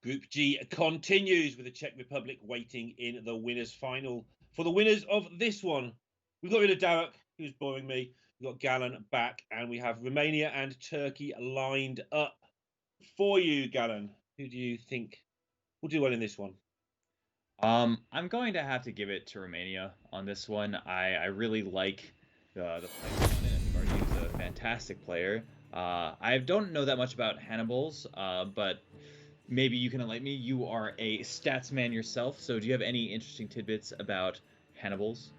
Group G continues with the Czech Republic waiting in the winners' final. For the winners of this one, we've got rid of Darek, who's boring me. We've got Galen back, and we have Romania and Turkey lined up for you, Galen. Who do you think will do well in this one? I'm going to have to give it to Romania on this one. I really like the player on it. I think Archie is a fantastic player. I don't know that much about Hannibal's, but maybe you can enlighten me. You are a stats man yourself, so do you have any interesting tidbits about Hannibal's?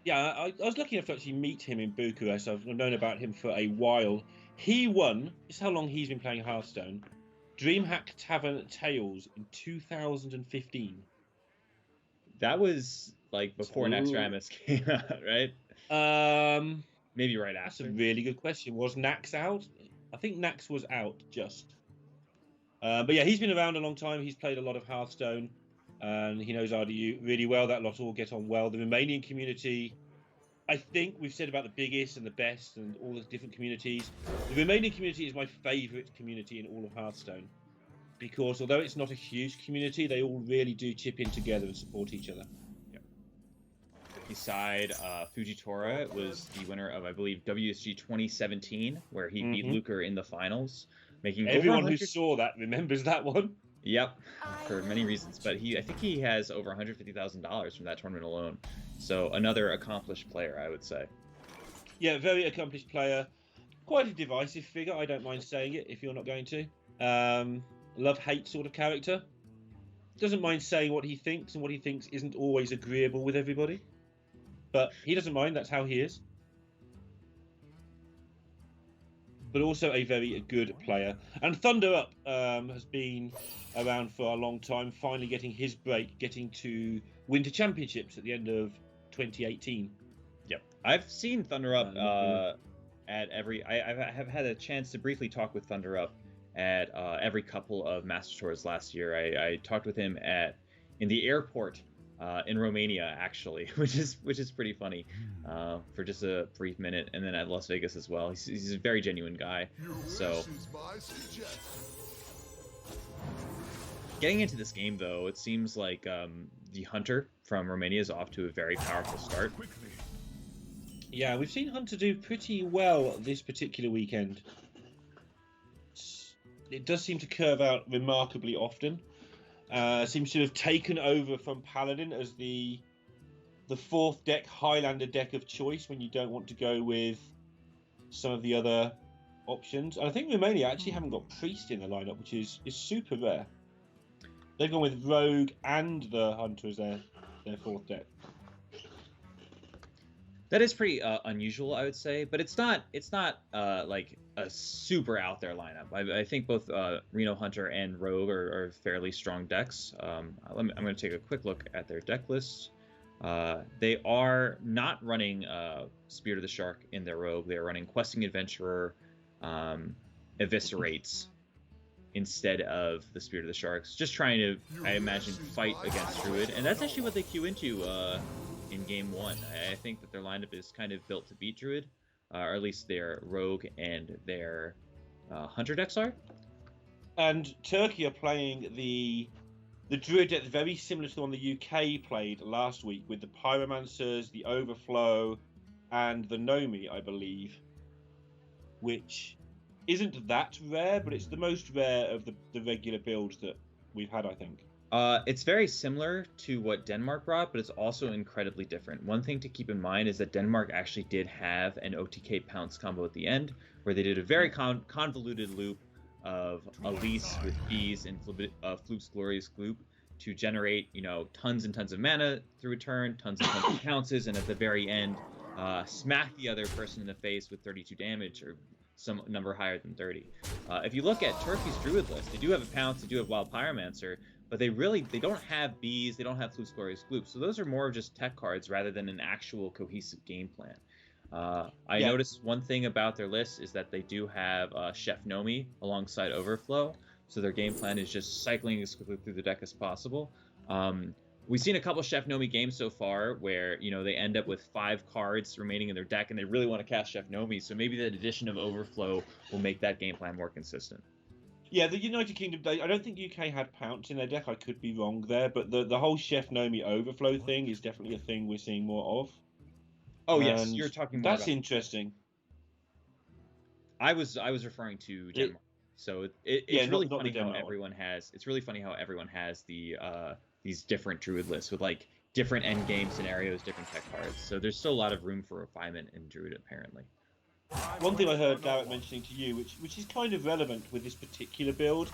Yeah, I was lucky enough to actually meet him in Bucharest. I've known about him for a while. He won, this is how long he's been playing Hearthstone, DreamHack Tavern Tales in 2015. That was like before Naxxramas came out, right? Maybe right after. That's a really good question. Was Nax out? I think Nax was out just. But yeah, he's been around a long time. He's played a lot of Hearthstone, and he knows RDU really well. That lot all get on well. The Romanian community, I think we've said about the biggest and the best and all the different communities. The Romanian community is my favourite community in all of Hearthstone, because although it's not a huge community, they all really do chip in together and support each other. Beside Fujitora was the winner of, I believe, WSG 2017, where he beat Luker in the finals, making everyone who saw that remembers that one. Yep, for many reasons, but I think he has over $150,000 from that tournament alone. So another accomplished player, I would say. Yeah, very accomplished player. Quite a divisive figure. I don't mind saying it if you're not going to. Love-hate sort of character. Doesn't mind saying what he thinks, and what he thinks isn't always agreeable with everybody. But he doesn't mind, that's how he is. But also a very good player. And Thunder Up has been around for a long time, finally getting his break, getting to Winter Championships at the end of 2018. Yep. I've seen Thunder Up at every... I have had a chance to briefly talk with Thunder Up at every couple of Master Tours last year. I talked with him in the airport in Romania, actually, which is pretty funny, for just a brief minute, and then at Las Vegas as well. He's a very genuine guy. So, getting into this game, though, it seems like the Hunter from Romania is off to a very powerful start. Yeah, we've seen Hunter do pretty well this particular weekend. It does seem to curve out remarkably often. Seems to have taken over from Paladin as the fourth deck, Highlander deck of choice when you don't want to go with some of the other options. And I think Romania actually haven't got Priest in the lineup, which is super rare. They've gone with Rogue and the Hunter as their fourth deck. That is pretty unusual, I would say, but it's not like a super out there lineup. I think both Reno Hunter and Rogue are fairly strong decks. I'm going to take a quick look at their deck list. They are not running Spirit of the Shark in their Rogue. They are running Questing Adventurer, Eviscerates instead of the Spirit of the Sharks. Just trying to, I imagine, fight against Druid, and that's actually what they queue into in game one. I think that their lineup is kind of built to beat Druid, or at least their Rogue and their Hunter decks are. And Turkey are playing the Druid deck very similar to the one the UK played last week, with the Pyromancers, the Overflow, and the Nomi, I believe, which isn't that rare, but it's the most rare of the regular builds that we've had, I think. It's very similar to what Denmark brought, but it's also incredibly different. One thing to keep in mind is that Denmark actually did have an OTK Pounce combo at the end, where they did a very convoluted loop of Elise with bees and Fluke's Glorious Gloop to generate, tons and tons of mana through a turn, tons and tons of pounces, and at the very end, smack the other person in the face with 32 damage, or some number higher than 30. If you look at Turkey's Druid list, they do have a Pounce, they do have Wild Pyromancer, but they don't have bees, they don't have Fluke's Glorious Gloop, so those are more of just tech cards rather than an actual cohesive game plan. I noticed one thing about their list is that they do have Chef Nomi alongside Overflow, so their game plan is just cycling as quickly through the deck as possible. We've seen a couple Chef Nomi games so far where, they end up with 5 cards remaining in their deck and they really want to cast Chef Nomi, so maybe the addition of Overflow will make that game plan more consistent. Yeah, the United Kingdom. I don't think UK had Pounce in their deck. I could be wrong there, but the whole Chef Nomi overflow thing is definitely a thing we're seeing more of. Oh yes, And you're talking more that's about. interesting. I was referring to Denmark. So Yeah, it's really not funny the how Denmark one. everyone has. It's really funny how everyone has these different Druid lists with like different end game scenarios, different tech cards. So there's still a lot of room for refinement in Druid apparently. One thing I heard Garrett mentioning to you, which is kind of relevant with this particular build,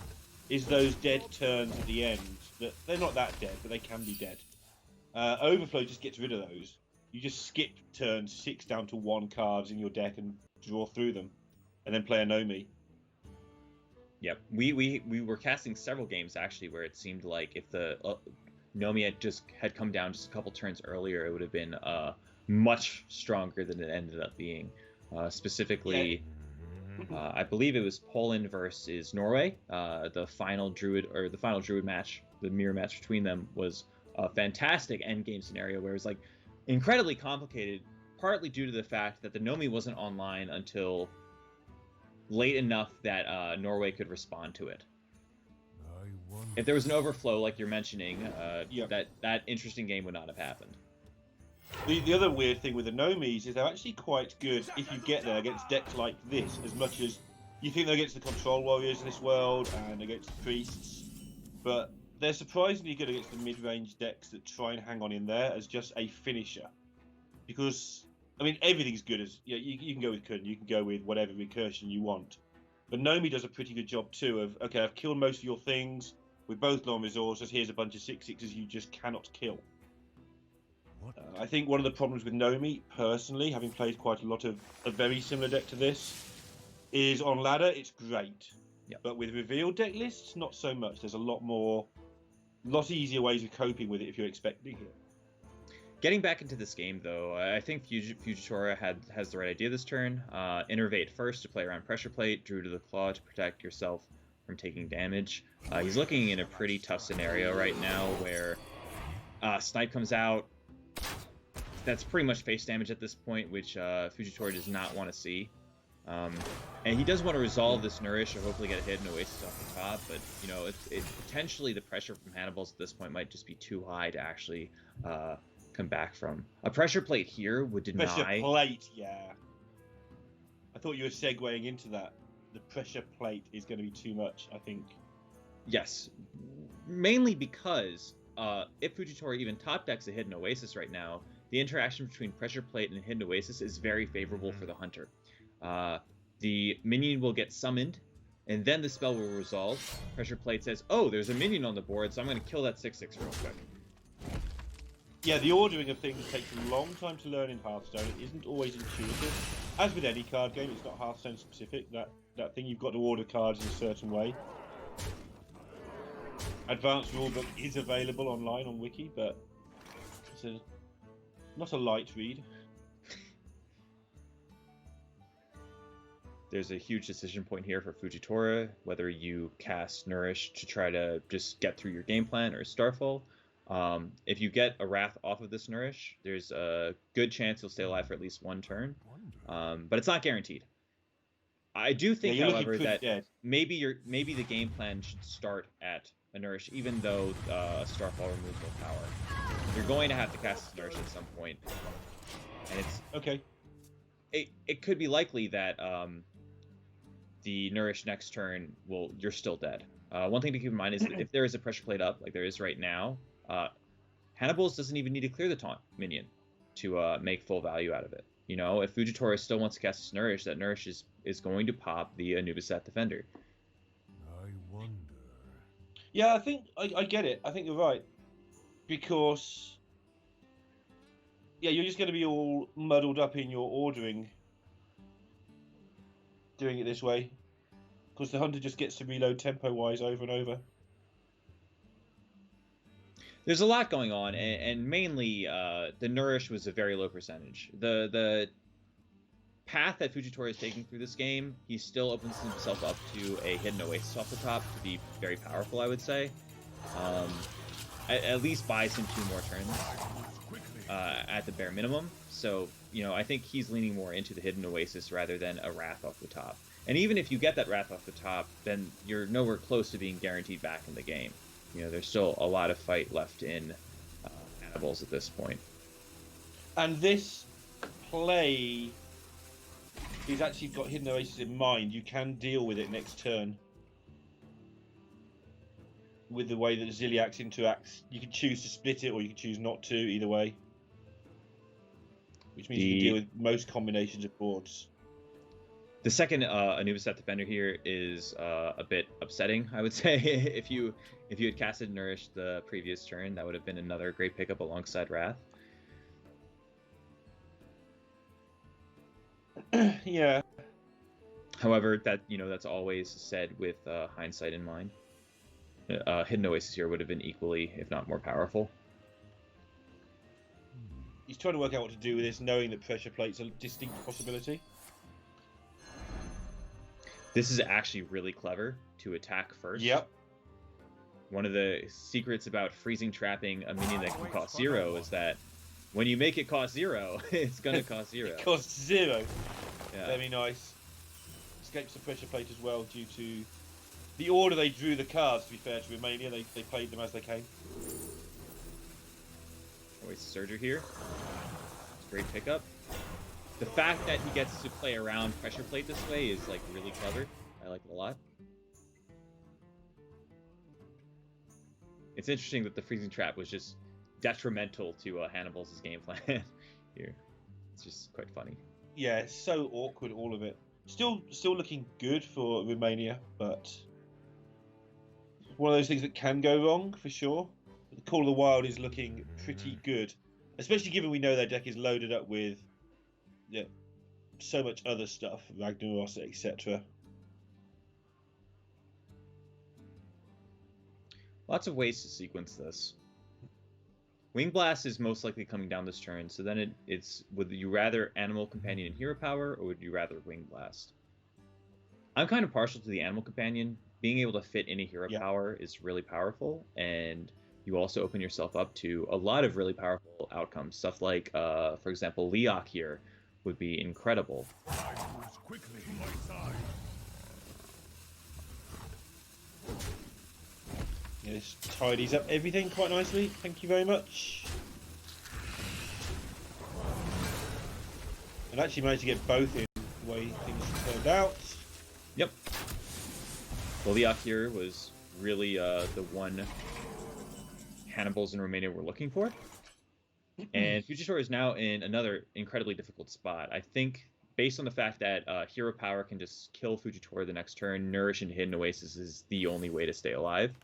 is those dead turns at the end. That they're not that dead, but they can be dead. Overflow just gets rid of those. You just skip turns 6 down to 1 cards in your deck and draw through them, and then play a Nomi. Yep, we were casting several games actually where it seemed like if the Nomi had come down just a couple turns earlier, it would have been much stronger than it ended up being. Specifically, I believe it was Poland versus Norway. The final Druid match, the mirror match between them, was a fantastic endgame scenario where it was like incredibly complicated, partly due to the fact that the Nomi wasn't online until late enough that Norway could respond to it. If there was an overflow, like you're mentioning, that interesting game would not have happened. The other weird thing with the Nomis is they're actually quite good if you get there against decks like this, as much as you think they're against the Control Warriors in this world and against the Priests, but they're surprisingly good against the mid-range decks that try and hang on in there as just a finisher. Because, I mean, everything's good as... you can go with Kun, you can go with whatever recursion you want. But Nomi does a pretty good job too of, okay, I've killed most of your things, we're both low on resources, here's a bunch of 6/6s you just cannot kill. I think one of the problems with Nomi, personally, having played quite a lot of a very similar deck to this, is on ladder, it's great. Yep. But with revealed deck lists, not so much. There's a lot easier ways of coping with it if you're expecting it. Getting back into this game, though, I think Fujitora has the right idea this turn. Innervate first to play around Pressure Plate, Drew to the Claw to protect yourself from taking damage. He's looking in a pretty tough scenario right now where Snipe comes out. That's pretty much face damage at this point, which Fujitora does not want to see. And he does want to resolve this Nourish or hopefully get a hidden Oasis off the top, but you know, it potentially the pressure from Hannibal's at this point might just be too high to actually come back from. A Pressure Plate here would deny... Pressure Plate, yeah. I thought you were segueing into that. The Pressure Plate is going to be too much, I think. Yes. Mainly because if Fujitora even top decks a hidden Oasis right now, the interaction between Pressure Plate and hidden Oasis is very favorable for the Hunter. The minion will get summoned, and then the spell will resolve. Pressure Plate says, oh, there's a minion on the board, so I'm going to kill that 6/6 real quick. Yeah, the ordering of things takes a long time to learn in Hearthstone. It isn't always intuitive. As with any card game, it's not Hearthstone specific. That thing, you've got to order cards in a certain way. Advanced Rulebook is available online on Wiki, but it's not a light read. There's a huge decision point here for Fujitora, whether you cast Nourish to try to just get through your game plan or Starfall. If you get a Wrath off of this Nourish, there's a good chance you'll stay alive for at least one turn, but it's not guaranteed. I do think, however, that maybe the game plan should start at a Nourish, even though Starfall removes no power. You're going to have to cast Nourish at some point, and it's okay. It could be likely that the Nourish next turn you're still dead. One thing to keep in mind is that if there is a Pressure Plate up, like there is right now, Hannibal's doesn't even need to clear the taunt minion to make full value out of it. You know, if Fujitora still wants to cast his Nourish, that Nourish is going to pop the Anubis-Sat Defender. I wonder. Yeah, I think I get it. I think you're right. Because, yeah, you're just going to be all muddled up in your ordering doing it this way. Because the Hunter just gets to reload tempo-wise over and over. There's a lot going on, and mainly the Nourish was a very low percentage. The path that Fujitora is taking through this game, he still opens himself up to a hidden Oasis off the top to be very powerful, I would say. At least buys him 2 more turns at the bare minimum. So, you know, I think he's leaning more into the hidden Oasis rather than a Wrath off the top. And even if you get that Wrath off the top, then you're nowhere close to being guaranteed back in the game. You know, there's still a lot of fight left in Hannibal's at this point. And this play, he's actually got Hidden Oasis in mind. You can deal with it next turn. With the way that Ziliax interacts, you can choose to split it or you can choose not to, either way. Which means you can deal with most combinations of boards. The second Anubis Death Defender here is a bit upsetting, I would say. if you had casted Nourish the previous turn, that would have been another great pickup alongside Wrath. Yeah. However, that's always said with hindsight in mind. Hidden Oasis here would have been equally, if not more powerful. He's trying to work out what to do with this, knowing that Pressure Plate's a distinct possibility. This is actually really clever to attack first. Yep. One of the secrets about freezing trapping a minion that can cost 0 is that when you make it cost 0, it's going to cost 0. It costs 0. Yeah. Very nice. Escapes the Pressure Plate as well due to the order they drew the cards, to be fair to Romania. They played them as they came. Oasis Surger here. Great pickup. The fact that he gets to play around Pressure Plate this way is like really clever. I like it a lot. It's interesting that the Freezing Trap was just detrimental to Hannibal's game plan here. It's just quite funny. Yeah, it's so awkward, all of it. Still looking good for Romania, but one of those things that can go wrong for sure. The Call of the Wild is looking pretty good, especially given we know their deck is loaded up with so much other stuff, Ragnaros, etc. Lots of ways to sequence this. Wing Blast is most likely coming down this turn, so then it's would you rather Animal Companion and Hero Power, or would you rather Wing Blast? I'm kind of partial to the Animal Companion. Being able to fit in a Hero Power is really powerful, and you also open yourself up to a lot of really powerful outcomes. Stuff like, for example, Leok here would be incredible. Yeah, this tidies up everything quite nicely. Thank you very much. And actually managed to get both in the way things turned out. Yep. Well, Leok here was really the one Hannibals in Romania were looking for. And Fujitora is now in another incredibly difficult spot. I think, based on the fact that Hero Power can just kill Fujitora the next turn, Nourish and Hidden Oasis is the only way to stay alive.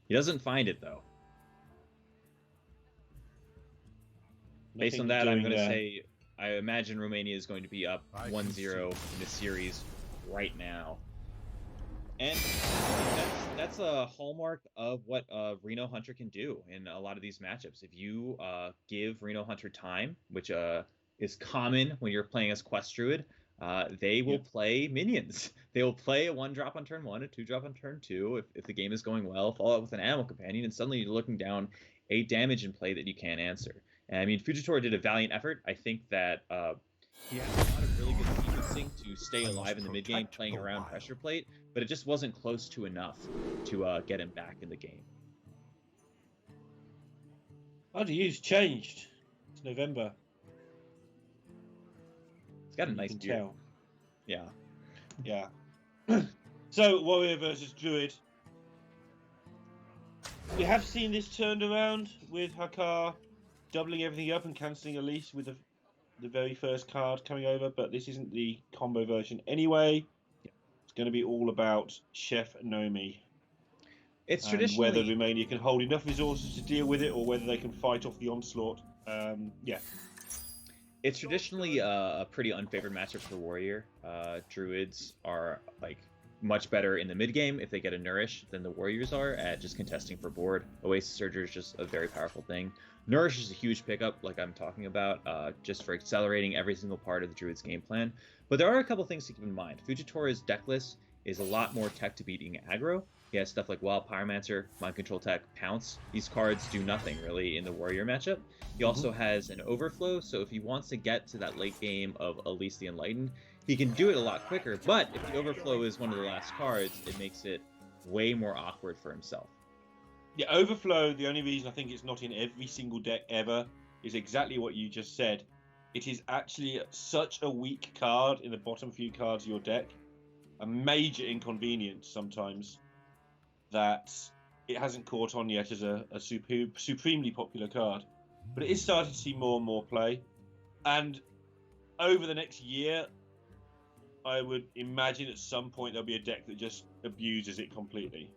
He doesn't find it, though. Based on that, I'm going to say I imagine Romania is going to be up 1-0 in this series right now. And that's a hallmark of what Reno Hunter can do in a lot of these matchups. If you give Reno Hunter time, which is common when you're playing as Quest Druid, they will play minions. They will play a 1-drop on turn 1, a 2-drop on turn 2, if the game is going well, follow up with an Animal Companion, and suddenly you're looking down 8 damage in play that you can't answer. And I mean, Fujitora did a valiant effort. I think that he had a lot of really good sequencing to stay alive in the mid game, playing around Pressure Plate, but it just wasn't close to enough to get him back in the game. RDU's changed. It's November. It's got a nice beard. Tell. Yeah. Yeah. So, Warrior versus Druid. We have seen this turned around with Hakar doubling everything up and cancelling Elise with the very first card coming over, but this isn't the combo version anyway. It's going to be all about Chef Nomi. It's and traditionally whether Romania can hold enough resources to deal with it, or whether they can fight off the onslaught. It's traditionally a pretty unfavored matchup for Warrior. Druids are like much better in the mid game if they get a Nourish than the Warriors are at just contesting for board. Oasis Surger is just a very powerful thing. Nourish is a huge pickup, like I'm talking about, just for accelerating every single part of the Druid's game plan. But there are a couple things to keep in mind. Fujitora's deck list is a lot more tech to beating aggro, He has stuff like Wild Pyromancer, Mind Control Tech, Pounce. These cards do nothing really in the Warrior matchup. He also has an Overflow, so if he wants to get to that late game of Elise the Enlightened, he can do it a lot quicker, but if the Overflow is one of the last cards, it makes it way more awkward for himself. Yeah, Overflow, the only reason I think it's not in every single deck ever is exactly what you just said. It is actually such a weak card in the bottom few cards of your deck, a major inconvenience sometimes, that it hasn't caught on yet as a supremely popular card. But it is starting to see more and more play. And over the next year, I would imagine at some point there'll be a deck that just abuses it completely.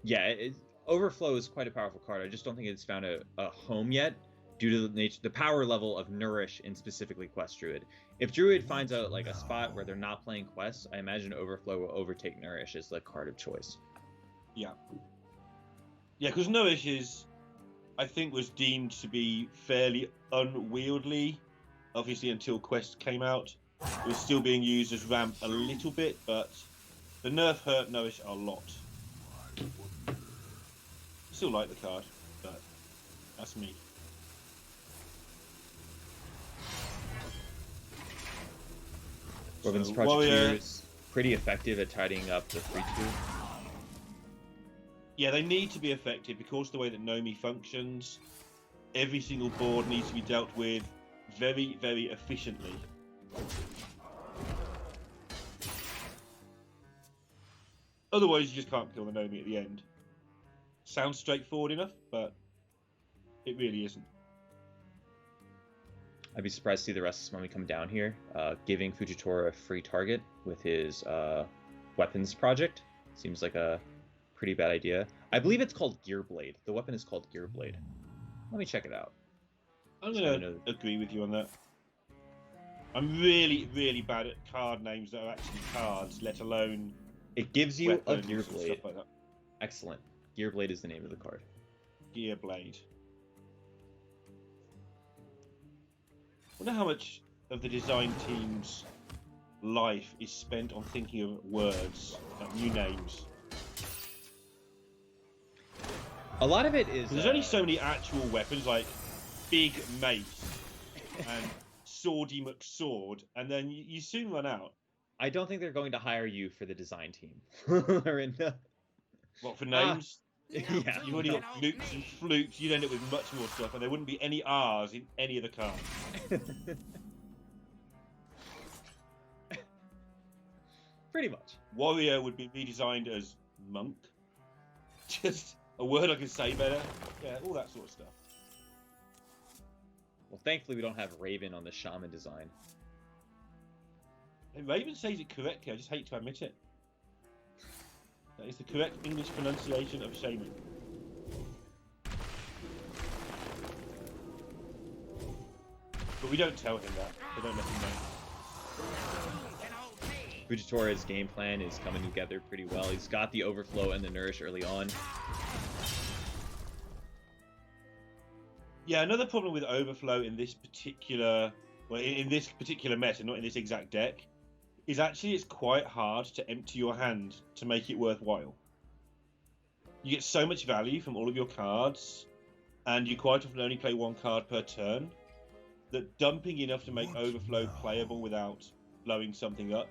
Yeah, Overflow is quite a powerful card. I just don't think it's found a home yet due to the power level of Nourish in specifically Quest Druid. If Druid finds out like a spot where they're not playing quests, I imagine Overflow will overtake Nourish as the card of choice. Yeah. Yeah, because Nourish is, I think, was deemed to be fairly unwieldy, obviously until Quest came out. It was still being used as ramp a little bit, but the nerf hurt Nourish a lot. Still like the card, but that's me. Robin's Projecteer is pretty effective at tidying up the 3-2. Yeah, they need to be effective because the way that Nomi functions, every single board needs to be dealt with very, very efficiently. Otherwise, you just can't kill the Nomi at the end. Sounds straightforward enough, but it really isn't. I'd be surprised to see the rest of Mummy come down here, giving Fujitora a free target with his weapons project. Seems like a pretty bad idea. I believe it's called Gearblade. The weapon is called Gearblade. Let me check it out. I'm going to agree with you on that. I'm really, really bad at card names that are actually cards, let alone... It gives you a Gearblade. Like that. Excellent. Gearblade is the name of the card. Gearblade. I wonder how much of the design team's life is spent on thinking of words, like new names. A lot of it is... There's only so many actual weapons, like Big Mace and Swordy McSword, and then you soon run out. I don't think they're going to hire you for the design team. What, for names? Yeah. You've already got flukes and flukes, you'd end up with much more stuff, and there wouldn't be any R's in any of the cards. Pretty much. Warrior would be redesigned as Monk. Just a word I can say better. Yeah, all that sort of stuff. Well, thankfully we don't have Raven on the Shaman design. And Raven says it correctly, I just hate to admit it. That is the correct English pronunciation of shaman. But we don't tell him that. We don't let him know. Fujitora's game plan is coming together pretty well. He's got the Overflow and the Nourish early on. Yeah, another problem with Overflow in this particular... Well, in this particular meta, not in this exact deck, is actually it's quite hard to empty your hand to make it worthwhile. You get so much value from all of your cards, and you quite often only play one card per turn, that dumping enough to make Overflow playable without blowing something up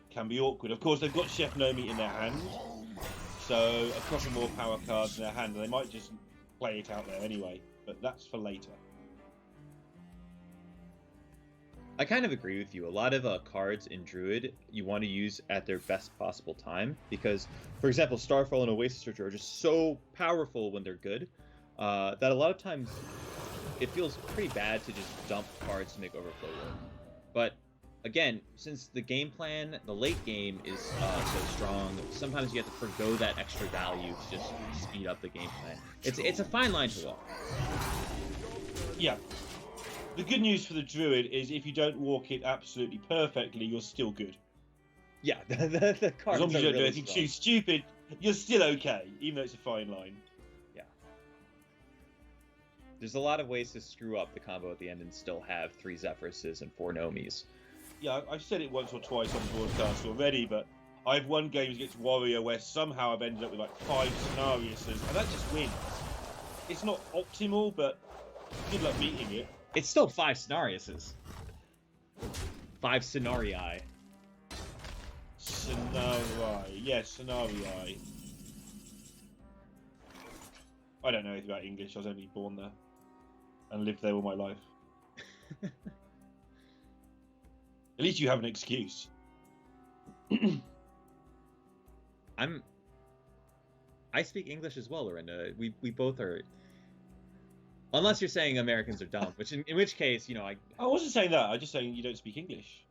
can be awkward. Of course, they've got Chef Nomi in their hand, so a couple more power cards in their hand, and they might just play it out there anyway, but that's for later. I kind of agree with you. A lot of cards in Druid you want to use at their best possible time because, for example, Starfall and Oasis Searcher are just so powerful when they're good that a lot of times it feels pretty bad to just dump cards to make Overflow work. But again, since the game plan, the late game is so strong, sometimes you have to forgo that extra value to just speed up the game plan. It's a fine line to walk. Yeah. The good news for the Druid is if you don't walk it absolutely perfectly, you're still good. Yeah, the cards as long as you don't do really anything strong. too stupid, you're still okay, even though it's a fine line. Yeah. There's a lot of ways to screw up the combo at the end and still have 3 Zephyrses and 4 Nomis. Yeah, I've said it once or twice on the broadcast already, but I've won games against Warrior where somehow I've ended up with like 5 scenarios, and that just wins. It's not optimal, but good luck beating it. It's still 5 scenarios. 5 scenarii. Scenarii. Yes, scenarii. I don't know anything about English. I was only born there and lived there all my life. At least you have an excuse. I speak English as well, Lorinda. We both are. Unless you're saying Americans are dumb, which in which case, you know, I wasn't saying that. I'm just saying you don't speak English.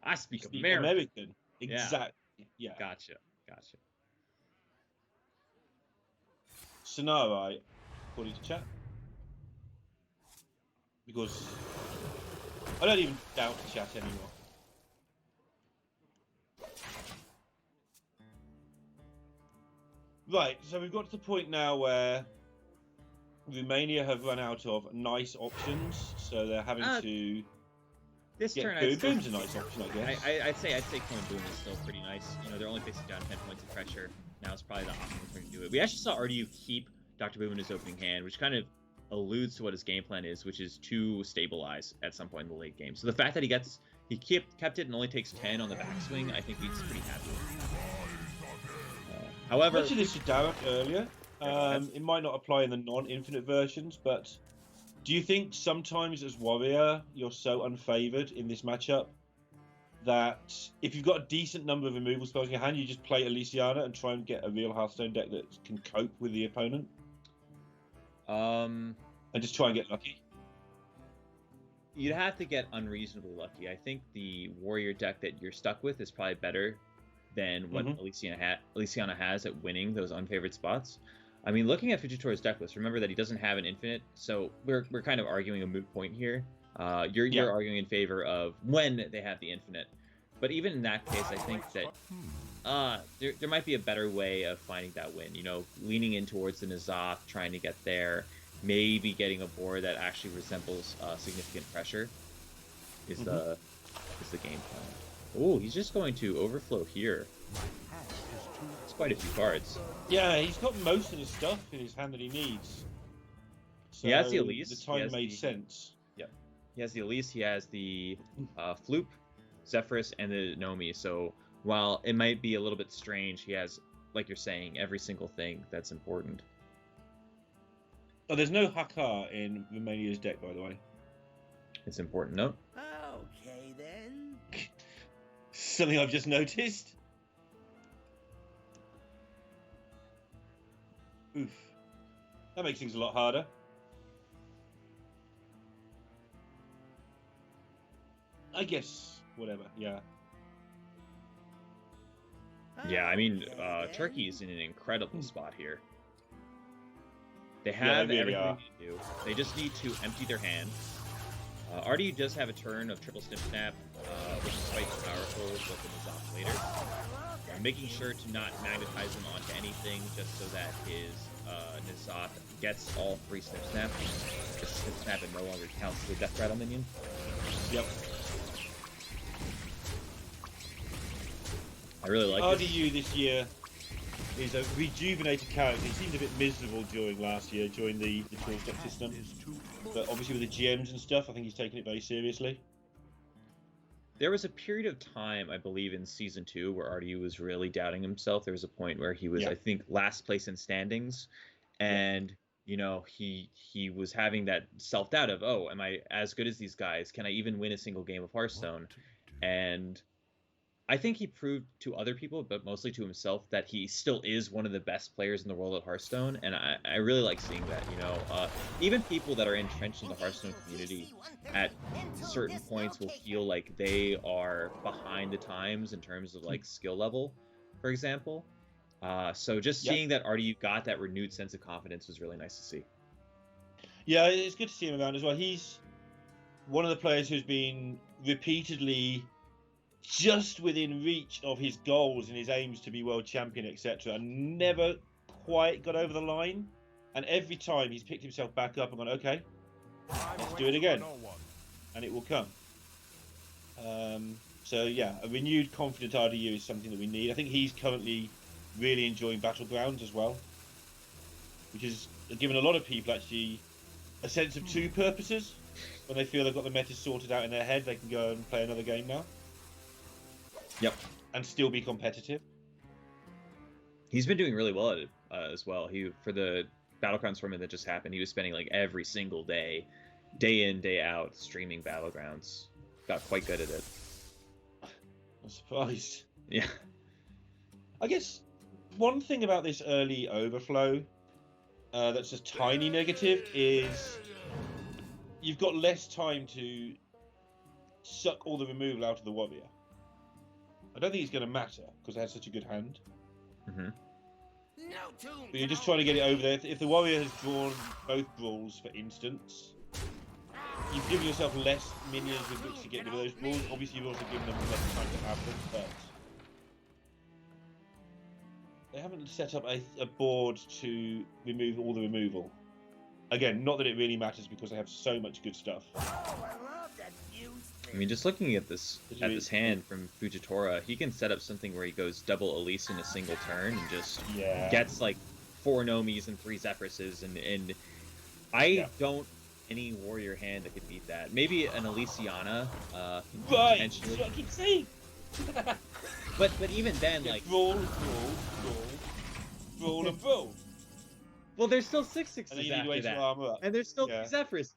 I speak American. Exactly. Yeah. Gotcha. Scenarii, according to chat. Because I don't even doubt the chat anymore. Right, so we've got to the point now where Romania have run out of nice options, so they're having to. This turn, Boom's a nice option, I guess. I'd say Clone Boom is still pretty nice. You know, they're only facing down 10 points of pressure. Now it's probably the optimal turn to do it. We actually saw RDU keep Dr. Boom in his opening hand, which kind of alludes to what his game plan is, which is to stabilize at some point in the late game. So the fact that he kept it and only takes 10 on the backswing, I think he's pretty happy with. However, I mentioned this to Darren earlier. It might not apply in the non-infinite versions, but do you think sometimes as Warrior you're so unfavored in this matchup that if you've got a decent number of removal spells in your hand, you just play Elysiana and try and get a real Hearthstone deck that can cope with the opponent? And just try and get lucky? You'd have to get unreasonably lucky. I think the Warrior deck that you're stuck with is probably better than what Elysiana has at winning those unfavored spots. I mean, looking at Fujitora's deck list, remember that he doesn't have an infinite, so we're kind of arguing a moot point here. You're arguing in favor of when they have the infinite. But even in that case, I think that there might be a better way of finding that win. You know, leaning in towards the N'Zoth, trying to get there, maybe getting a board that actually resembles significant pressure is the game plan. Oh, he's just going to overflow here. It's quite a few cards. Yeah, he's got most of the stuff in his hand that he needs. So he has the Elise. The time made sense. Yeah. He has the Elise, he has the Floop, Zephyrus, and the Nomi. So while it might be a little bit strange, he has, like you're saying, every single thing that's important. Oh, there's no Hakar in Romania's deck, by the way. It's important, no? Okay, then. Something I've just noticed. Oof. That makes things a lot harder. I guess, whatever, yeah. Yeah, I mean, Turkey is in an incredible spot here. They have everything they do. They just need to empty their hand. RDU does have a turn of triple snip snap, which is quite powerful with the N'Zoth later. Making sure to not magnetize him onto anything just so that his N'Zoth gets all 3 snip snap. Just snip snap and no longer counts the death rattle minion. Yep. I really like RDU this year is a rejuvenated character. He seemed a bit miserable during last year, during the tool step system. But obviously with the GMs and stuff, I think he's taking it very seriously. There was a period of time, I believe, in Season 2 where RDU was really doubting himself. There was a point where he was, I think, last place in standings. And, you know, he was having that self-doubt of, oh, am I as good as these guys? Can I even win a single game of Hearthstone? And I think he proved to other people, but mostly to himself, that he still is one of the best players in the world at Hearthstone, and I really like seeing that. You know, even people that are entrenched in the Hearthstone community at certain points will feel like they are behind the times in terms of like skill level, for example. So just seeing that RDU got that renewed sense of confidence was really nice to see. Yeah, it's good to see him around as well. He's one of the players who's been repeatedly just within reach of his goals and his aims to be world champion, etc., and never quite got over the line. And every time he's picked himself back up and gone, okay, let's do it again, and it will come. So yeah, a renewed confident RDU is something that we need. I think he's currently really enjoying Battlegrounds as well, which has given a lot of people actually a sense of two purposes. When they feel they've got the meta sorted out in their head, they can go and play another game now. Yep. And still be competitive. He's been doing really well at it as well. For the Battlegrounds tournament that just happened, he was spending like every single day in, day out, streaming Battlegrounds. Got quite good at it. I'm surprised. Yeah. I guess one thing about this early overflow that's a tiny negative is you've got less time to suck all the removal out of the warrior. I don't think it's going to matter because it has such a good hand. Mm-hmm. But you're just trying to get it over there. If the warrior has drawn both brawls, for instance, you've given yourself less minions with which to get rid of those brawls. Obviously, you've also given them less time to have them, but they haven't set up a board to remove all the removal. Again, not that it really matters because they have so much good stuff. I mean, just looking at this hand from Fujitora, he can set up something where he goes double Elise in a single turn and just gets like 4 Nomis and 3 Zephyruses, and I don't any warrior hand that could beat that. Maybe an Elysiana, Right, potentially. that's what I keep saying. But even then, like brawl, and brawl. Well, there's still 6/6s And then you need to after wait that, to armor up. and there's still 3 Zephyruses.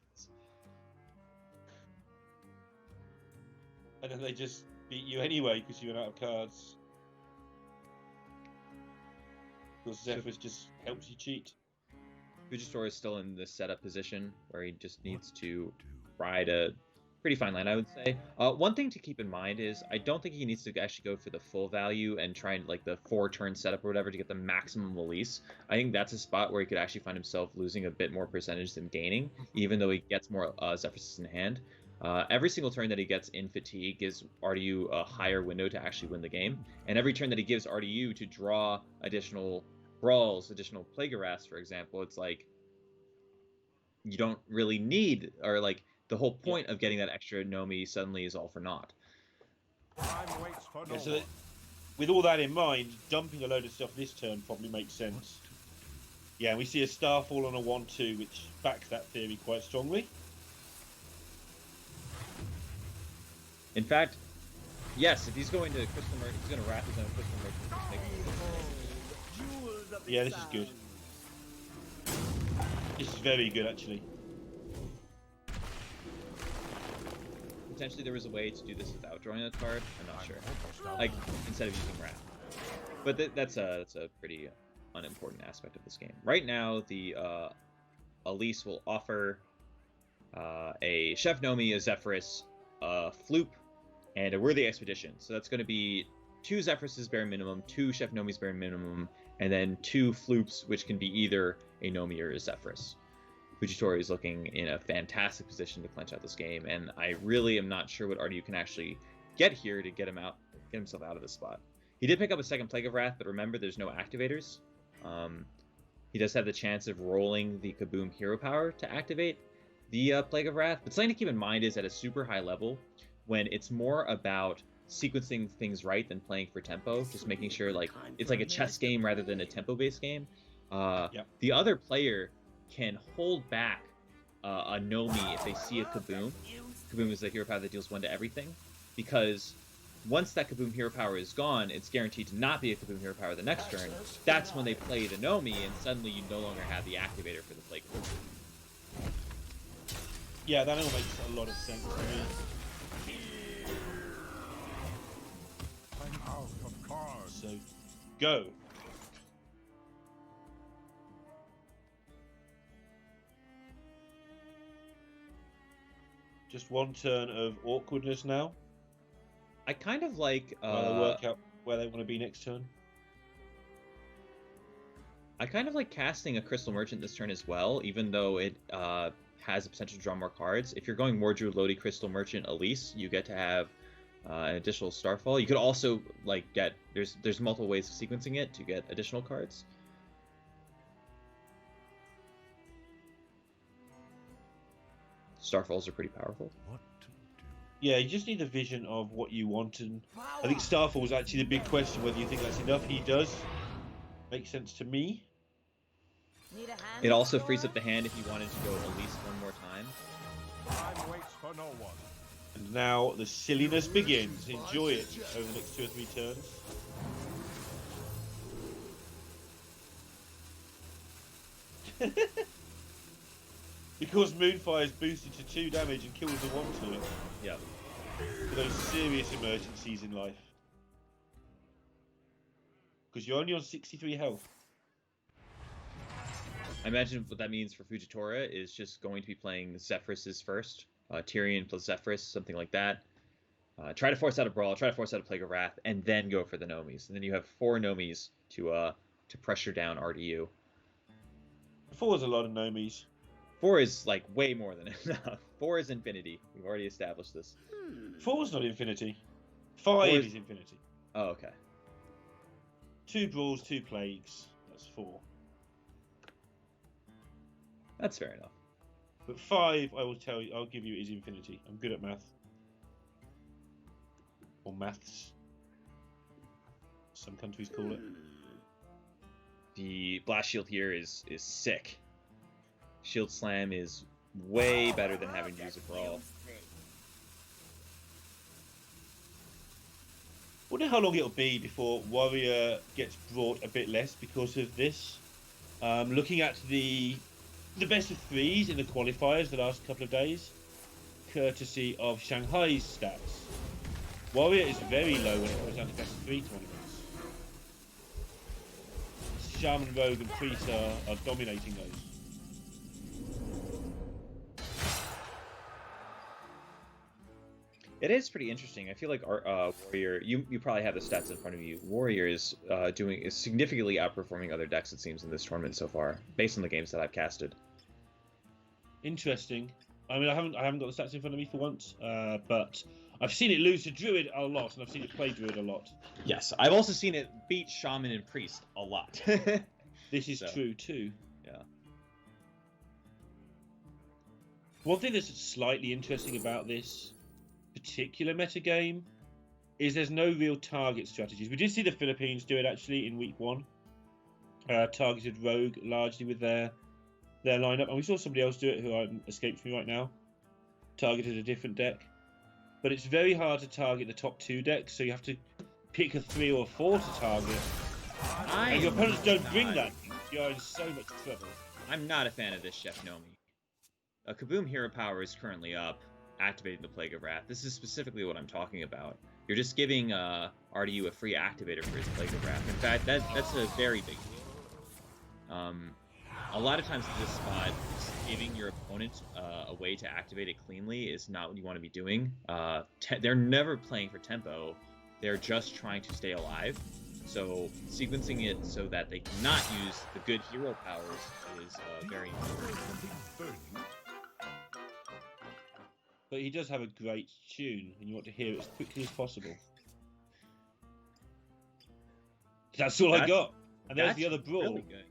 And then they just beat you anyway because you ran out of cards. Because Zephyrus just helps you cheat. Fujitora is still in the setup position where he just needs to ride a pretty fine line, I would say. One thing to keep in mind is I don't think he needs to actually go for the full value and try and like the 4-turn setup or whatever to get the maximum release. I think that's a spot where he could actually find himself losing a bit more percentage than gaining, even though he gets more Zephyruses in hand. Every single turn that he gets in Fatigue gives RDU a higher window to actually win the game, and every turn that he gives RDU to draw additional brawls, additional Plagueras, for example, it's like you don't really need, or like the whole point of getting that extra Nomi suddenly is all for naught. So with all that in mind, dumping a load of stuff this turn probably makes sense. Yeah, we see a Starfall on a 1/2, which backs that theory quite strongly. In fact, yes, if he's going to Crystal Merchant, he's going to wrap his own Crystal Merchant. Yeah, this is good. This is very good, actually. Potentially there was a way to do this without drawing a card. I'm not sure. Like, instead of using wrap. But that's a pretty unimportant aspect of this game. Right now, the Elise will offer a Chef Nomi, a Zephyrus, a Floop, and a Worthy Expedition. So that's going to be 2 Zephyruses bare minimum, 2 Chef Nomis bare minimum, and then 2 Floops, which can be either a Nomi or a Zephyrus. Fujitora is looking in a fantastic position to clinch out this game, and I really am not sure what RDU can actually get here to get himself out of this spot. He did pick up a second Plague of Wrath, but remember, there's no activators. He does have the chance of rolling the Kaboom Hero Power to activate the Plague of Wrath, but something to keep in mind is at a super high level, when it's more about sequencing things right than playing for tempo, just making sure like it's like a chess game rather than a tempo-based game. The other player can hold back a Nomi if they see a Kaboom. Kaboom is the hero power that deals 1 to everything, because once that Kaboom hero power is gone, it's guaranteed to not be a Kaboom hero power the next turn. That's when they play the Nomi, and suddenly you no longer have the activator for the Plague. Yeah, that all makes a lot of sense to me. I'm out of cards. So, go. Just 1 turn of awkwardness now. I kind of like While they work out where they want to be next turn. I kind of like casting a Crystal Merchant this turn as well, even though it has the potential to draw more cards. If you're going Mordru, Lodi, Crystal Merchant, Elise, you get to have an additional Starfall. You could also like get there's multiple ways of sequencing it to get additional cards. Starfalls are pretty powerful. What to do? Yeah, you just need a vision of what you want, and I think Starfall was actually the big question, whether you think that's enough. He does. Makes sense to me. Need a hand It also store? frees up the hand if you wanted to go at least one more time. Time waits for no one. And now the silliness begins. Enjoy it over the next 2 or 3 turns. Because Moonfire is boosted to 2 damage and kills the 1/2 Yep. for those serious emergencies in life. Because you're only on 63 health. I imagine what that means for Fujitora is just going to be playing Zephyrus first. Tyrion plus Zephyrus, something like that. Try to force out a Brawl, try to force out a Plague of Wrath, and then go for the Nomis. And then you have 4 Nomis to pressure down RDU. 4 is a lot of Nomis. 4 is like way more than enough. 4 is infinity. We've already established this. 4 is not infinity. 5 is infinity. Oh, okay. 2 Brawls, 2 Plagues. That's 4. That's fair enough. But 5, I will tell you, I'll give you, is infinity. I'm good at math. Or maths. Some countries call it. The Blast Shield here is sick. Shield Slam is way better than having to use a Brawl. Wonder how long it'll be before Warrior gets brought a bit less because of this. Looking at the best of 3s in the qualifiers the last couple of days, courtesy of Shanghai's stats, Warrior is very low when it comes down to best of 3 tournaments. Shaman, Rogue, and Priest are dominating those. It is pretty interesting. I feel like our Warrior, you probably have the stats in front of you. Warrior is significantly outperforming other decks, it seems, in this tournament so far, based on the games that I've casted. Interesting. I mean, I haven't got the stats in front of me for once, but I've seen it lose to Druid a lot, and I've seen it play Druid a lot. Yes, I've also seen it beat Shaman and Priest a lot. This is true too. Yeah. One thing that's slightly interesting about this particular metagame is there's no real target strategies. We did see the Philippines do it actually in week 1. Targeted Rogue largely with their lineup, and we saw somebody else do it who escapes me right now. Targeted a different deck, but it's very hard to target the top 2 decks, so you have to pick a 3 or 4 to target. And your opponents don't bring that. You're in so much trouble. I'm not a fan of this Chef Nomi. Kaboom Hero Power is currently up, activating the Plague of Wrath. This is specifically what I'm talking about. You're just giving RDU a free activator for his Plague of Wrath. In fact, that's a very big deal. A lot of times at this spot, giving your opponent a way to activate it cleanly is not what you want to be doing. They're never playing for tempo. They're just trying to stay alive. So sequencing it so that they cannot use the good hero powers is very important. But he does have a great tune, and you want to hear it as quickly as possible. That's all I got. And there's the other Brawl. Really good.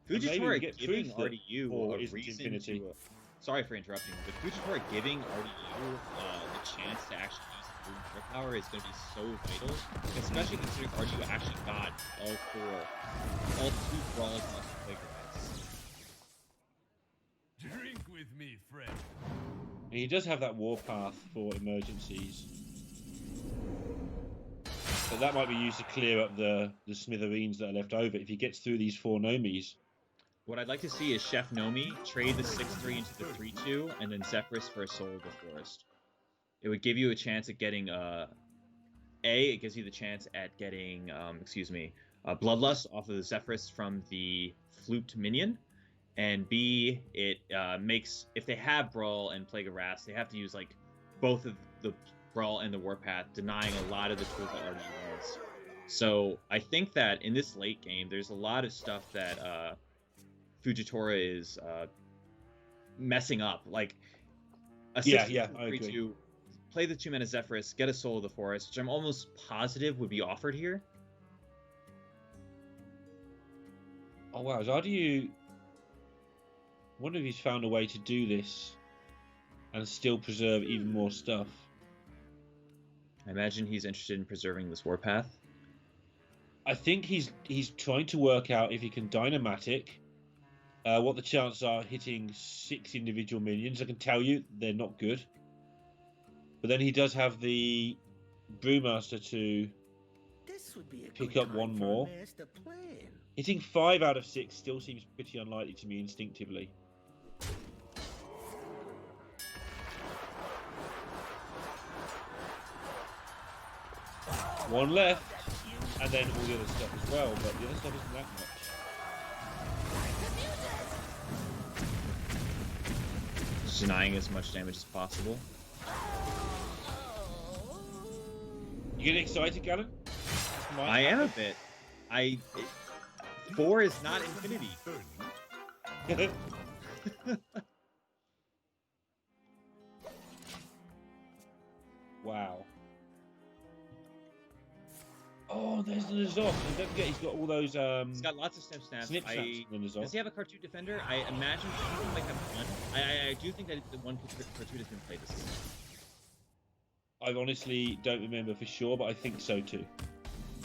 Fujitora giving RDU a reason infinity. to... sorry for interrupting, but Fujitora giving RDU the chance to actually use the Boom Hero Power is going to be so vital, especially considering RDU actually got all 2 Brawls plus Plague Rights. Drink with me, friend. And he does have that warpath for emergencies. So that might be used to clear up the smithereens that are left over if he gets through these 4 Nomis. What I'd like to see is Chef Nomi trade the 6-3 into the 3-2, and then Zephyrus for a Soul of the Forest. It would give you a chance at getting it gives you the chance at getting Bloodlust off of the Zephyrus from the Flute minion, and B, it makes, if they have Brawl and Plague of Wrath, they have to use like both of the Brawl and the Warpath, denying a lot of the tools that RDU wants. So I think that in this late game, there's a lot of stuff that Fujitora is messing up. Like a 6-3-2, play the 2-mana Zephyrus, get a Soul of the Forest, which I'm almost positive would be offered here. Oh wow, is RDU... I wonder if he's found a way to do this and still preserve even more stuff. I imagine he's interested in preserving this warpath. I think he's trying to work out if he can dynamatic. What the chances are hitting 6 individual minions. I can tell you they're not good. But then he does have the Brewmaster to pick up one more. Hitting 5 out of 6 still seems pretty unlikely to me instinctively. One left, and then all the other stuff as well, but the other stuff isn't that much. Just denying as much damage as possible. You getting excited, Galen? I am a bit. 4 is not infinity. Wow. Oh, there's the Nuzok. And don't forget, he's got all those. He's got lots of snip snaps. Snip snaps in the Nuzok. Does he have a Cartoon Defender? I imagine he might have one. I do think that the one Cartoon has been played this season. I honestly don't remember for sure, but I think so too.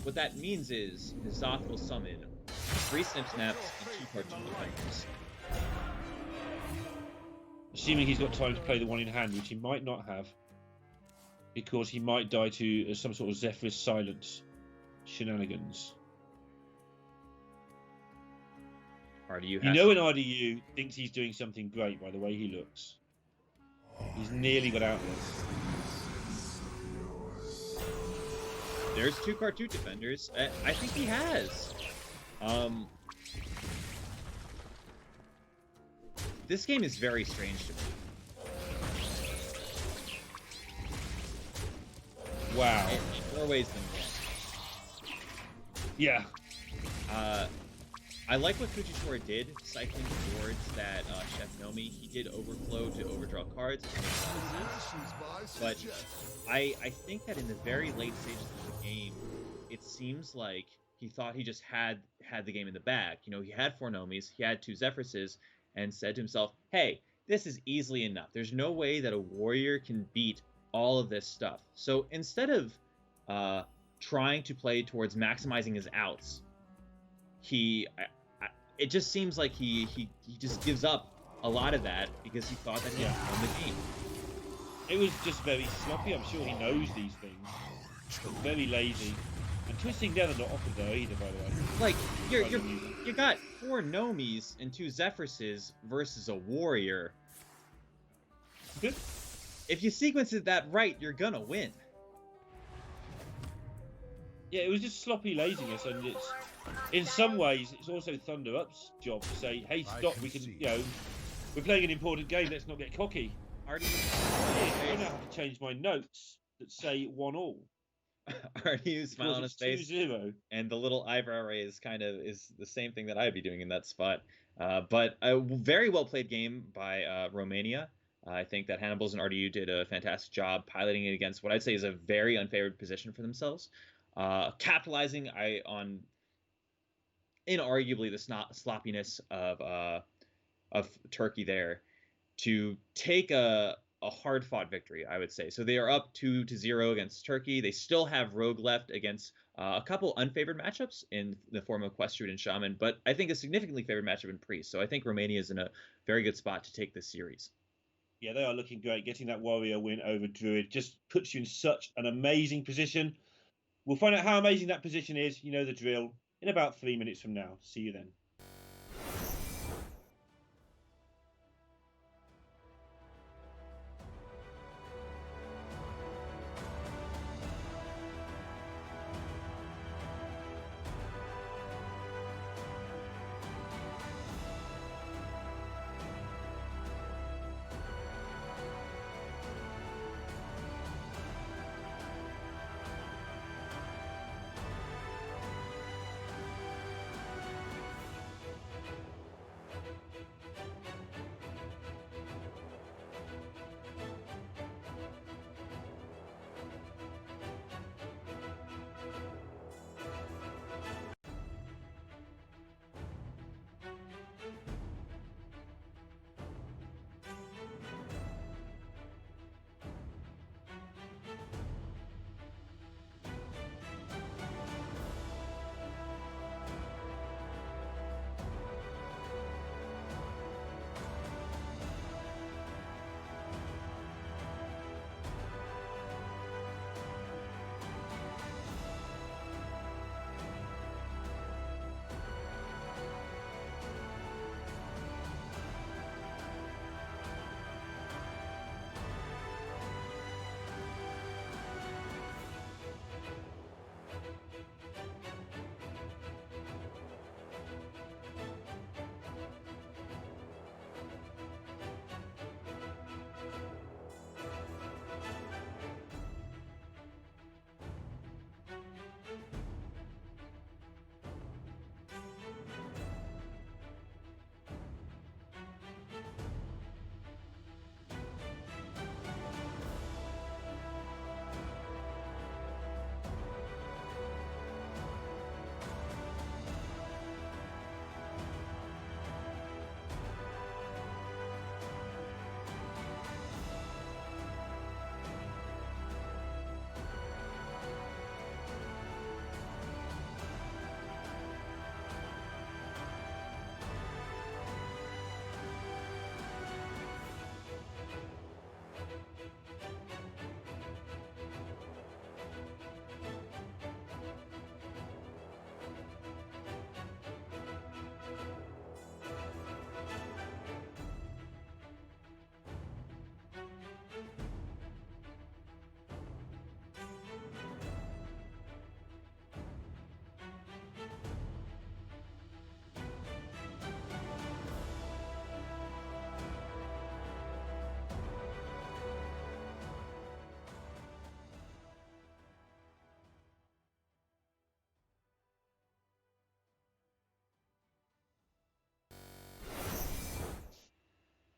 What that means is Zoth will summon 3 snip snaps and 2 Cartoon Defenders. Assuming he's got time to play the one in hand, which he might not have, because he might die to some sort of Zephyr's Silence shenanigans. RDU You know when RDU thinks he's doing something great by the way he looks. He's nearly got Outlast. There's 2 Cartoon Defenders. I think he has. This game is very strange to me. Wow. In more ways than one. Yeah. I like what Fujisora did, cycling towards that Chef Nomi. He did overflow to overdraw cards, but I think that in the very late stages of the game, it seems like he thought he just had the game in the bag. You know, he had 4 Nomis, he had 2 Zephyrses, and said to himself, hey, this is easily enough. There's no way that a warrior can beat all of this stuff. So instead of trying to play towards maximizing his outs, it just seems like he just gives up a lot of that because he thought that he had won the game. It was just very sloppy. I'm sure he knows these things. But very lazy. And Twisting Nether not offered though either, by the way. Like you got 4 Nomis and 2 Zephyrses versus a warrior. If you sequence it that right, you're gonna win. Yeah, it was just sloppy laziness, and it's in some ways it's also Thunder Up's job to say, "Hey, stop! We can, we're playing an important game. Let's not get cocky." I'm gonna have to change my notes that say 1-1. RDU smile on his face, 2-0. and the little eyebrow raise is the same thing that I'd be doing in that spot. But a very well played game by Romania. I think that Hannibal's and RDU did a fantastic job piloting it against what I'd say is a very unfavored position for themselves, capitalizing on inarguably the sloppiness of Turkey there to take a hard-fought victory, I would say. So they are up 2-0 against Turkey. They still have Rogue left against a couple unfavored matchups in the form of Quest Druid and Shaman, but I think a significantly favored matchup in Priest. So I think Romania is in a very good spot to take this series. Yeah, they are looking great. Getting that warrior win over Druid just puts you in such an amazing position. We'll find out how amazing that position is. You know the drill. In about 3 minutes from now. See you then.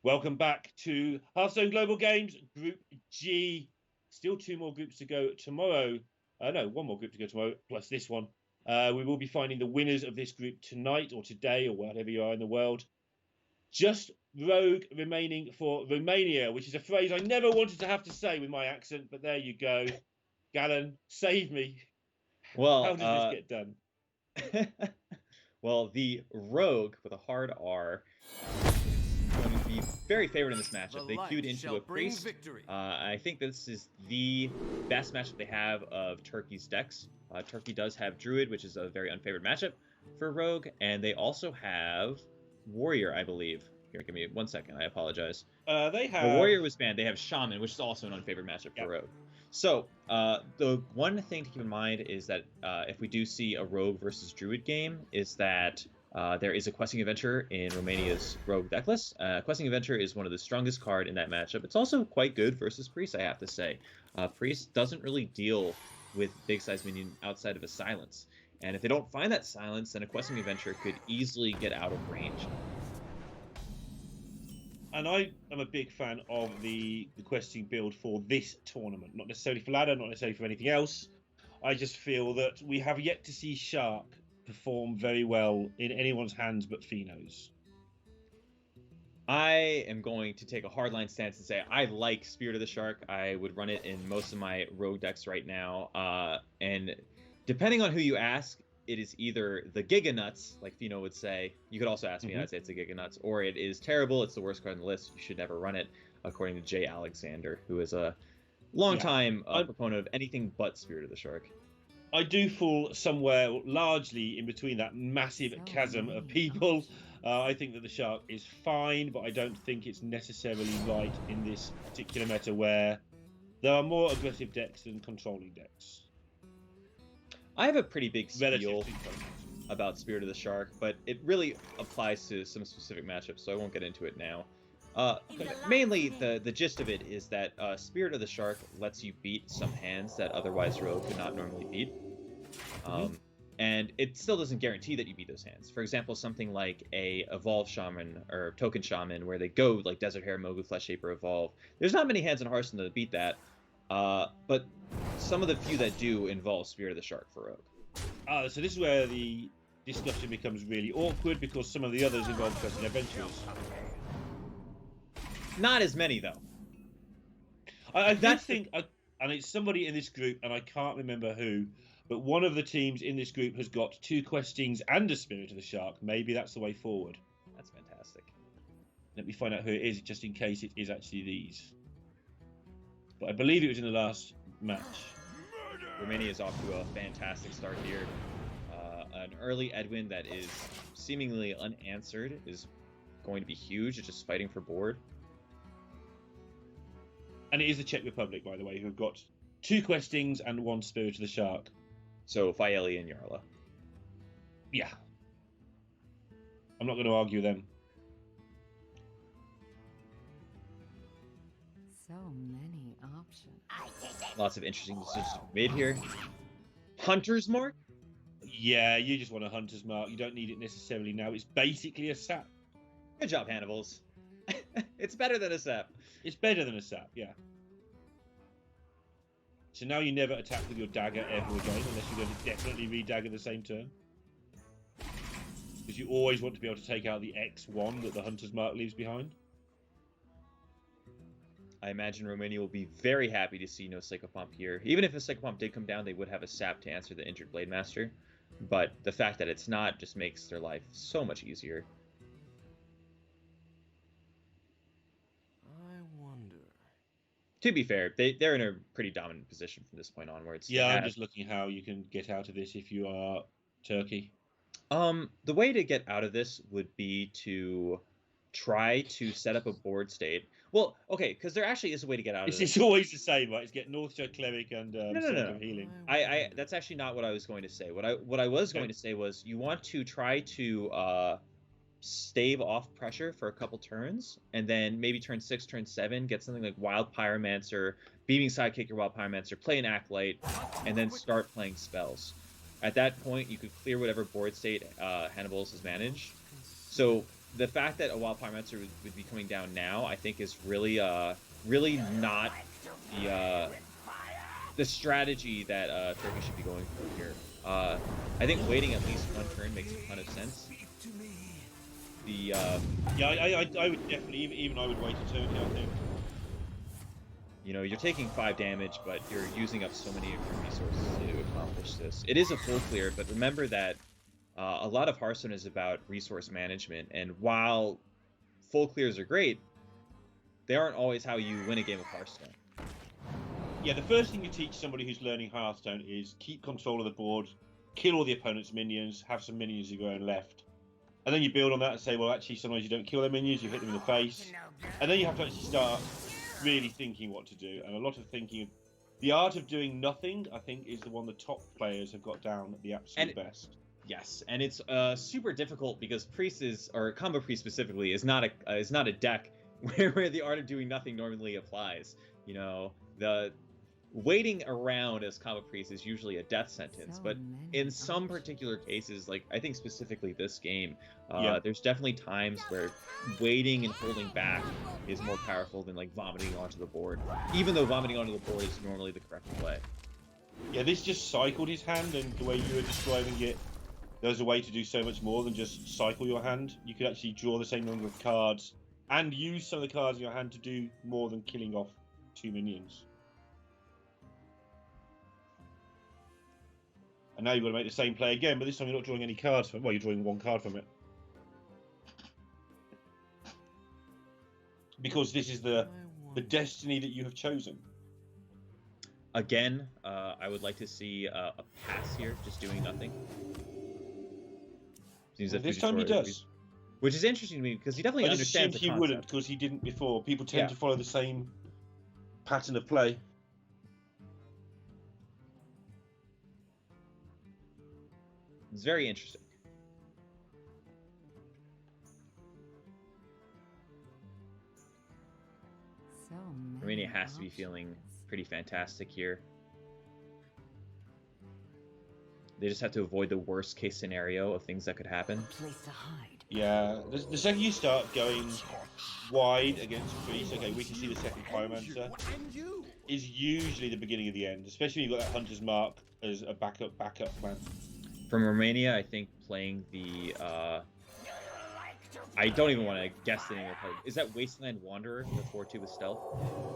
Welcome back to Hearthstone Global Games, Group G. Still 2 more groups to go tomorrow. No, 1 more group to go tomorrow, plus this one. We will be finding the winners of this group tonight or today or wherever you are in the world. Just Rogue remaining for Romania, which is a phrase I never wanted to have to say with my accent, but there you go. Galen, save me. Well, how does this get done? Well, the Rogue with a hard R is going to be very favored in this matchup. They queued into a priest. I think this is the best matchup they have of Turkey's decks. Turkey does have Druid, which is a very unfavored matchup for Rogue, and they also have Warrior, I believe. Here, give me 1 second. I apologize. They have... The Warrior was banned. They have Shaman, which is also an unfavored matchup for Rogue. So, the one thing to keep in mind is that if we do see a Rogue versus Druid game, is that there is a Questing Adventure in Romania's Rogue decklist. Questing Adventure is one of the strongest card in that matchup. It's also quite good versus Priest, I have to say. Priest doesn't really deal with big size minion outside of a Silence. And if they don't find that Silence, then a Questing Adventure could easily get out of range. And I am a big fan of the questing build for this tournament. Not necessarily for ladder, not necessarily for anything else. I just feel that we have yet to see Shark perform very well in anyone's hands but Pheno's. I am going to take a hardline stance and say I like Spirit of the Shark. I would run it in most of my Rogue decks right now. And depending on who you ask, it is either the Giga Nuts, like Pheno would say. You could also ask me, I'd say it's a Giga Nuts, or it is terrible. It's the worst card on the list. You should never run it, according to Jay Alexander, who is a long-time proponent of anything but Spirit of the Shark. I do fall somewhere largely in between that massive chasm of people. I think that the Shark is fine, but I don't think it's necessarily right in this particular meta where there are more aggressive decks than controlling decks. I have a pretty big spiel about Spirit of the Shark, but it really applies to some specific matchups, so I won't get into it now. Mainly, the gist of it is that Spirit of the Shark lets you beat some hands that otherwise Rogue could not normally beat. And it still doesn't guarantee that you beat those hands. For example, something like a Evolve Shaman or Token Shaman, where they go like Desert Hare, Mogu, Flesh Shaper, Evolve. There's not many hands in Hearthstone that beat that. But some of the few that do involve Spirit of the Shark for Rogue. So this is where the discussion becomes really awkward because some of the others involve Questing Adventures. Not as many, though. I do think, and it's somebody in this group, and I can't remember who, but one of the teams in this group has got 2 Questings and a Spirit of the Shark. Maybe that's the way forward. That's fantastic. Let me find out who it is, just in case it is actually these. But I believe it was in the last match. Romania is off to a fantastic start here. An early Edwin that is seemingly unanswered is going to be huge. It's just fighting for board. And it is the Czech Republic, by the way, who have got 2 Questings and 1 Spirit of the Shark. So Faeli and Yarla. Yeah. I'm not going to argue them. So many options. Lots of interesting decisions made here. Hunter's Mark? Yeah, you just want a Hunter's Mark. You don't need it necessarily now. It's basically a sap. Good job, Hannibals. It's better than a sap. It's better than a sap, yeah. So now you never attack with your dagger ever again, unless you're going to definitely re-dagger the same turn. Because you always want to be able to take out the X1 that the Hunter's Mark leaves behind. I imagine Romania will be very happy to see no Psychopomp here. Even if a Psychopomp did come down, they would have a sap to answer the injured Blade Master. But the fact that it's not just makes their life so much easier. I wonder. To be fair, they're in a pretty dominant position from this point onwards. Yeah, I'm just looking how you can get out of this if you are Turkey. The way to get out of this would be to try to set up a board state. Well, okay, because there actually is a way to get out of this. It's always the same, right? It's get Northshire Cleric and No. Healing. I that's actually not what I was going to say. What I was going to say was you want to try to stave off pressure for a couple turns, and then maybe turn 6, turn 7, get something like Wild Pyromancer, Beaming Sidekick your Wild Pyromancer, play an Acolyte, and then start playing spells. At that point, you could clear whatever board state Hannibal's has managed. So the fact that a Wild Pyromancer would be coming down now, I think, is really not the strategy that Turkey should be going for here. I think waiting at least one turn makes a ton of sense. Yeah, I would definitely even I would wait a turn here, I think. You know, you're taking 5 damage, but you're using up so many of your resources to accomplish this. It is a full clear, but remember that a lot of Hearthstone is about resource management, and while full clears are great, they aren't always how you win a game of Hearthstone. Yeah, the first thing you teach somebody who's learning Hearthstone is keep control of the board, kill all the opponent's minions, have some minions of your own left. And then you build on that and say, well, actually, sometimes you don't kill their minions, you hit them in the face. And then you have to actually start really thinking what to do. And a lot of thinking. The art of doing nothing, I think, is the one the top players have got down at the absolute best. Yes, and it's super difficult because or Combo Priest specifically, is not a deck where the art of doing nothing normally applies. You know, the waiting around as Combo Priest is usually a death sentence, but in some particular cases, like I think specifically this game, there's definitely times where waiting and holding back is more powerful than like vomiting onto the board, even though vomiting onto the board is normally the correct play. Yeah, this just cycled his hand, and the way you were describing it, there's a way to do so much more than just cycle your hand. You could actually draw the same number of cards and use some of the cards in your hand to do more than killing off 2 minions. And now you've got to make the same play again, but this time you're not drawing any cards from it. Well, you're drawing 1 card from it. Because this is the destiny that you have chosen. Again, I would like to see a pass here, just doing nothing. Seems Well, this time he does. Which is interesting to me, because he definitely understands the concept. He wouldn't, because he didn't before. People tend to follow the same pattern of play. It's very interesting. So Romania has to be feeling pretty fantastic here. They just have to avoid the worst case scenario of things that could happen. Place to hide. Yeah, the second you start going wide against Priest, okay, we can see the second Pyromancer, is usually the beginning of the end, especially when you've got that Hunter's Mark as a backup man. From Romania, I think playing the I don't even want to guess the name of the card. Is that Wasteland Wanderer, the 4/2 with stealth?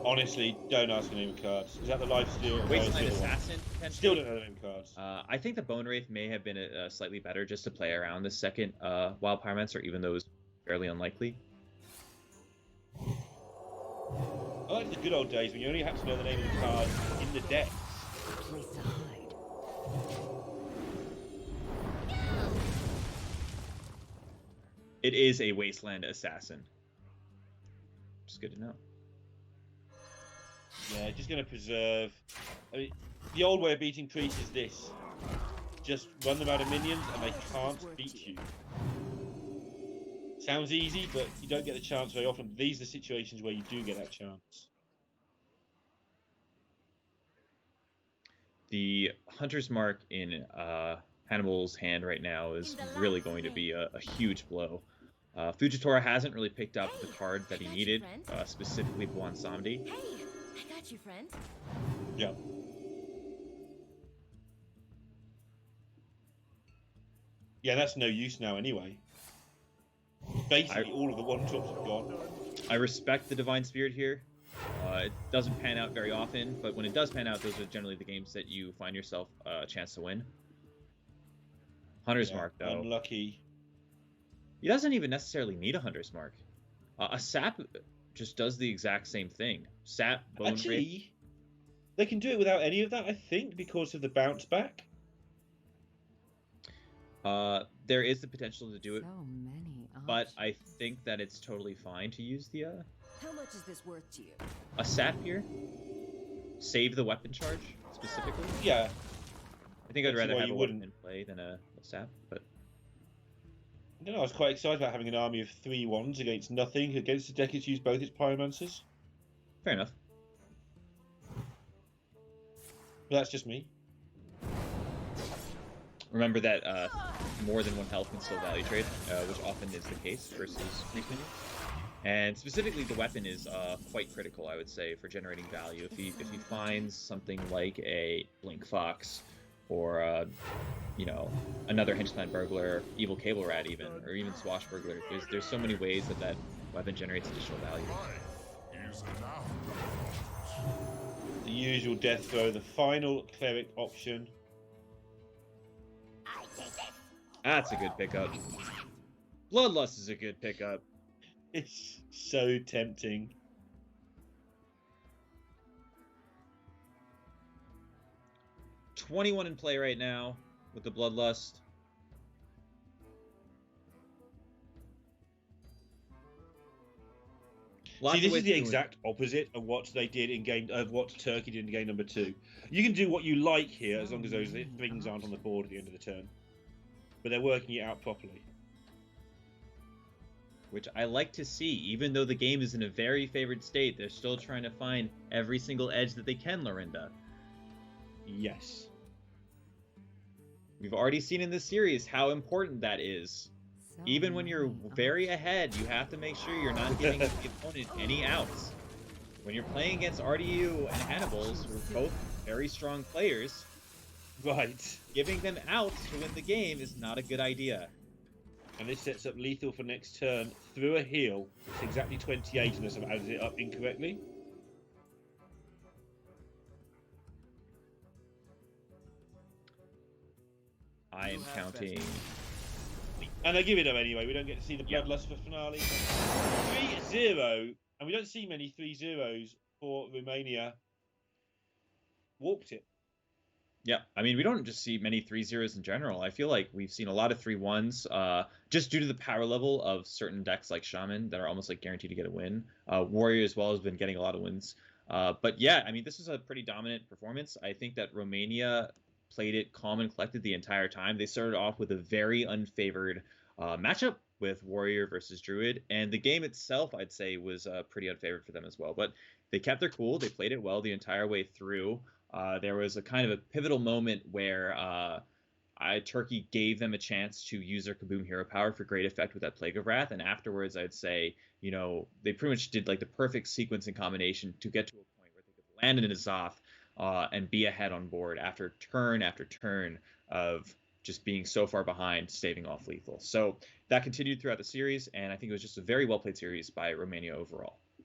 Honestly, don't ask the name of cards. Is that the Lifesteal? Wasteland Assassin, potentially? Still don't know the name of cards. I think the Bone Wraith may have been slightly better just to play around the second Wild Pyromancer, even though it was fairly unlikely. I like the good old days when you only had to know the name of the card in the deck. Place to hide. It is a Wasteland Assassin. Just good to know. Yeah, just going to preserve. I mean, the old way of beating Priest is this: just run them out of minions, and they can't beat you. Sounds easy, but you don't get the chance very often. These are the situations where you do get that chance. The Hunter's Mark in Hannibal's hand right now is really going to be a huge blow. Fujitora hasn't really picked up the card that he needed, specifically Buon Samdi. Hey, I got you, friend. Yeah. Yeah, that's no use now anyway. Basically, all of the one-drops have gone. I respect the Divine Spirit here. It doesn't pan out very often, but when it does pan out, those are generally the games that you find yourself a chance to win. Hunter's Mark, though. Unlucky. He doesn't even necessarily need a Hunter's Mark. A Sap just does the exact same thing. Sap, Bone Wraith. Actually, they can do it without any of that, I think, because of the bounce back. There is the potential to do it, So many but options. I think that it's totally fine to use the How much is this worth to you? a Sap here. Save the weapon charge specifically. Yeah. I think I'd That's rather why have a you weapon wouldn't. in play than a Sap, but I don't know, I was quite excited about having an army of 3/1s against nothing, against a deck that's used both its Pyromancers. fair enough. But that's just me. Remember that more than one health can still value trade, which often is the case versus Grease minions. And specifically, the weapon is quite critical, I would say, for generating value. If he finds something like a Blink Fox, or you know, another Henchland Burglar, Evil Cable Rat, even, or even Swashbuckler, there's so many ways that weapon generates additional value. The usual death throw, the final cleric option. That's a good pickup. Bloodlust is a good pickup. It's so tempting. $21 in play right now with the Bloodlust. See, this is the exact opposite of what they did in game of what Turkey did in game number 2. You can do what you like here as long as those things aren't on the board at the end of the turn. But they're working it out properly. Which I like to see. Even though the game is in a very favored state, they're still trying to find every single edge that they can, Lorinda. Yes. We've already seen in this series how important that is. So Even when you're many very ahead, you have to make sure you're not giving the opponent any outs. When you're playing against RDU and Hannibals, who are both very strong players, Right. giving them outs to win the game is not a good idea. And this sets up lethal for next turn through a heal. It's exactly 28 unless I've added it up incorrectly. I am counting. And I give it up anyway. We don't get to see the Bloodlust for finale. 3-0. And we don't see many 3-0s for Romania. Walked it. Yeah, I mean, we don't just see many 3-0s in general. I feel like we've seen a lot of 3-1s just due to the power level of certain decks like Shaman that are almost like guaranteed to get a win. Warrior as well has been getting a lot of wins. But yeah, I mean, this is a pretty dominant performance. I think that Romania played it calm and collected the entire time. They started off with a very unfavored matchup with Warrior versus Druid, and the game itself, I'd say, was pretty unfavored for them as well. But they kept their cool. They played it well the entire way through. There was a kind of a pivotal moment where Turkey gave them a chance to use their Kaboom hero power for great effect with that Plague of Wrath, and afterwards, I'd say, you know, they pretty much did like the perfect sequence and combination to get to a point where they could land in a Zoth and be ahead on board after turn of just being so far behind, staving off lethal. So that continued throughout the series, and I think it was just a very well played series by Romania overall.